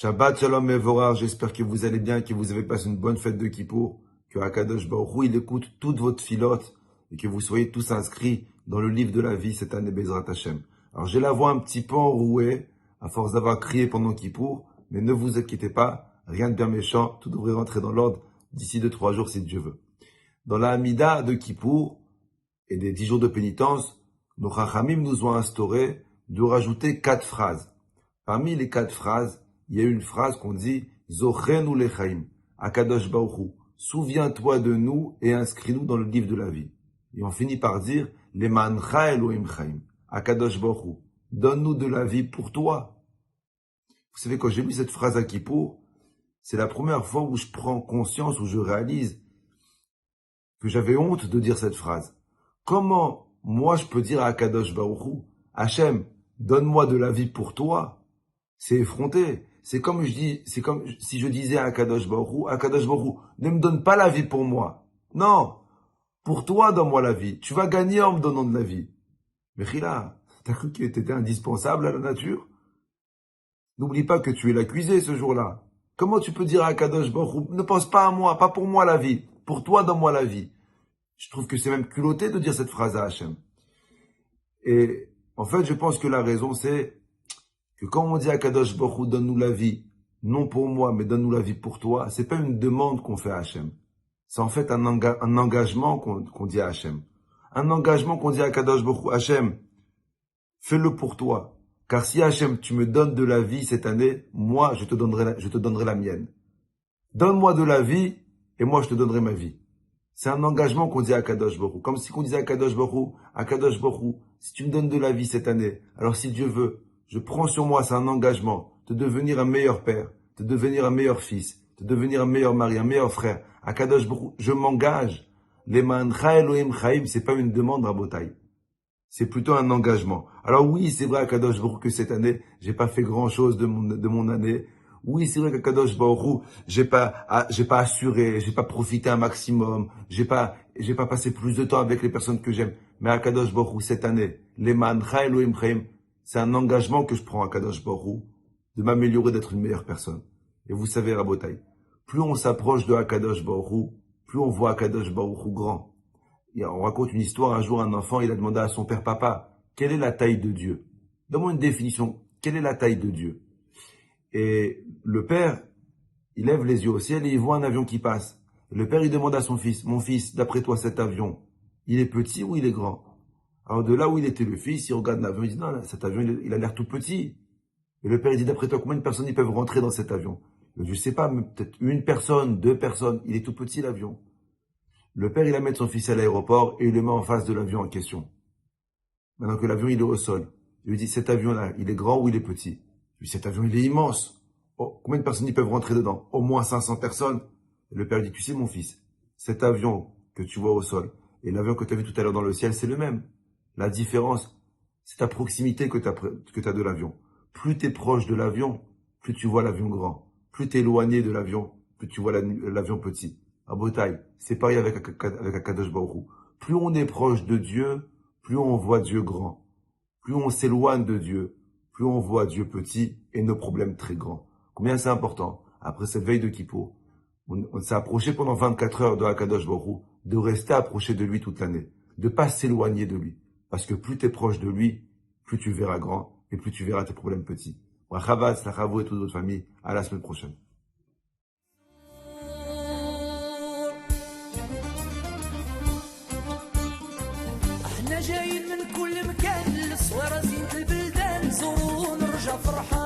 Shabbat Shalom Mevorach, j'espère que vous allez bien, que vous avez passé une bonne fête de Kippour, que Akadosh Baruch Hu, il écoute toute votre filote et que vous soyez tous inscrits dans le livre de la vie cette année Bezrat Hashem. Alors j'ai la voix un petit peu enrouée à force d'avoir crié pendant Kippour, mais ne vous inquiétez pas, rien de bien méchant, tout devrait rentrer dans l'ordre d'ici 2-3 jours si Dieu veut. Dans la Hamida de Kippour et des 10 jours de pénitence, nos Chachamim nous ont instauré de rajouter 4 phrases. Parmi les 4 phrases, il y a une phrase qu'on dit « Zochenu lechaim » Akadosh Baruch Hu, souviens-toi de nous et inscris-nous dans le livre de la vie. Et on finit par dire « Lemancha Elohim chaim » Akadosh Baruch Hu, donne-nous de la vie pour toi. Vous savez, quand j'ai lu cette phrase à Kippour, c'est la première fois où je prends conscience, où je réalise que j'avais honte de dire cette phrase. Comment moi je peux dire à Akadosh Baruch Hu, Hachem, donne-moi de la vie pour toi? C'est effronté. C'est comme si je disais à Akadosh Baruch Hu, ne me donne pas la vie pour moi. Non, pour toi, donne-moi la vie. Tu vas gagner en me donnant de la vie. Mais Chila, t'as cru qu'il était indispensable à la nature? N'oublie pas que tu es l'accusé ce jour-là. Comment tu peux dire à Akadosh Baruch Hu, ne pense pas à moi, pas pour moi la vie. Pour toi, donne-moi la vie. Je trouve que c'est même culotté de dire cette phrase à Hachem. Et en fait, je pense que la raison, c'est que quand on dit à Kadosh Baruch Hu, donne-nous la vie, non pour moi, mais donne-nous la vie pour toi, c'est pas une demande qu'on fait à Hachem. C'est en fait un engagement qu'on dit à Hachem. Un engagement qu'on dit à Kadosh Baruch Hu, Hachem, fais-le pour toi. Car si Hachem, tu me donnes de la vie cette année, moi, je te donnerai la mienne. Donne-moi de la vie, et moi, je te donnerai ma vie. C'est un engagement qu'on dit à Kadosh Baruch Hu. Comme si on disait à Kadosh Baruch Hu, si tu me donnes de la vie cette année, alors si Dieu veut, je prends sur moi, c'est un engagement, de devenir un meilleur père, de devenir un meilleur fils, de devenir un meilleur mari, un meilleur frère. À Kadosh Baruch Hu, je m'engage. Lemancha Elohim chaim, c'est pas une demande, Rabotai. C'est plutôt un engagement. Alors oui, c'est vrai à Kadosh Baruch Hu que cette année, j'ai pas fait grand chose de mon année. Oui, c'est vrai qu'à Kadosh Baruch Hu, j'ai pas assuré, j'ai pas profité un maximum, j'ai pas passé plus de temps avec les personnes que j'aime. Mais à Kadosh Baruch Hu, cette année, Lemancha Elohim chaim, c'est un engagement que je prends à Kadosh Baruch Hu de m'améliorer, d'être une meilleure personne. Et vous savez, Rabotai, plus on s'approche de Akadosh Baruch Hu, plus on voit Akadosh Baruch Hu grand. Et on raconte une histoire, un jour un enfant, il a demandé à son père, papa, quelle est la taille de Dieu? Donne-moi une définition, quelle est la taille de Dieu? Et le père, il lève les yeux au ciel et il voit un avion qui passe. Et le père, il demande à son fils, mon fils, d'après toi cet avion, il est petit ou il est grand? Alors de là où il était le fils, il regarde l'avion, il dit, non, cet avion, il a l'air tout petit. Et le père, il dit, d'après toi, combien de personnes ils peuvent rentrer dans cet avion? Je ne sais pas, peut-être une personne, 2 personnes, il est tout petit l'avion. Le père, il amène son fils à l'aéroport et il le met en face de l'avion en question. Maintenant que l'avion, il est au sol. Il lui dit, cet avion-là, il est grand ou il est petit? Il dit, cet avion, il est immense. Oh, combien de personnes ils peuvent rentrer dedans? Au moins 500 personnes. Et le père dit, tu sais, mon fils, cet avion que tu vois au sol et l'avion que tu as vu tout à l'heure dans le ciel, c'est le même. La différence, c'est ta proximité que tu as de l'avion. Plus tu es proche de l'avion, plus tu vois l'avion grand. Plus tu es éloigné de l'avion, plus tu vois l'avion petit. À Bretagne, c'est pareil avec Akadosh Baruch Hu. Plus on est proche de Dieu, plus on voit Dieu grand. Plus on s'éloigne de Dieu, plus on voit Dieu petit et nos problèmes très grands. Combien c'est important, après cette veille de Kippour, on s'est approché pendant 24 heures de Akadosh Baruch Hu, de rester approché de lui toute l'année, de pas s'éloigner de lui. Parce que plus tu es proche de lui, plus tu verras grand et plus tu verras tes problèmes petits. Brachavat, Slachavou et toute votre famille. À la semaine prochaine. احنا جايين من كل مكان للصويرة زينة البلدان نزورو ونرجع فرحان